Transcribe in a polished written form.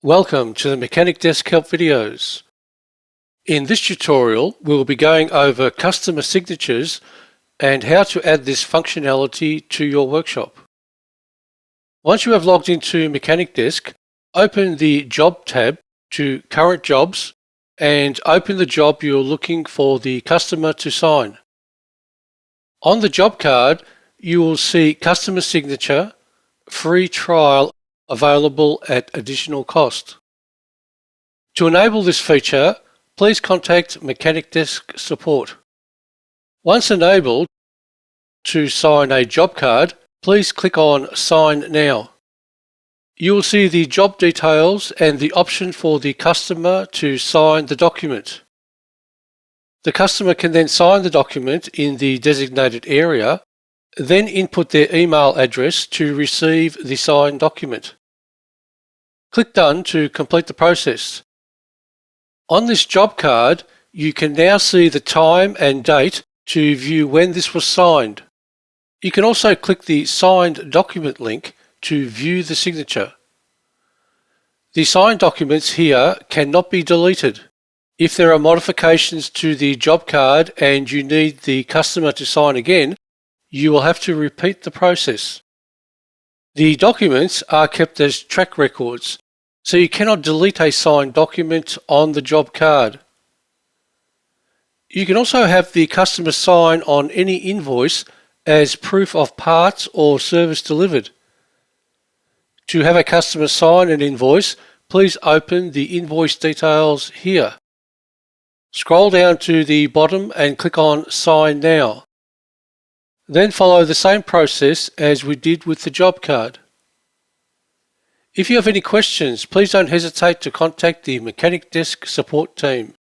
Welcome to the Mechanic Desk Help videos. In this tutorial, we will be going over customer signatures and how to add this functionality to your workshop. Once you have logged into Mechanic Desk, open the Job tab to Current Jobs and open the job you're looking for the customer to sign. On the job card, you will see Customer Signature, Free Trial available at additional cost. To enable this feature, please contact Mechanic Desk support. Once enabled, to sign a job card, please click on Sign Now. You will see the job details and the option for the customer to sign the document. The customer can then sign the document in the designated area, then input their email address to receive the signed document. Click Done to complete the process. On this job card, you can now see the time and date to view when this was signed. You can also click the Signed Document link to view the signature. The signed documents here cannot be deleted. If there are modifications to the job card and you need the customer to sign again, you will have to repeat the process. The documents are kept as track records, so you cannot delete a signed document on the job card. You can also have the customer sign on any invoice as proof of parts or service delivered. To have a customer sign an invoice, please open the invoice details here. Scroll down to the bottom and click on Sign Now. Then follow the same process as we did with the job card. If you have any questions, please don't hesitate to contact the Mechanic Desk support team.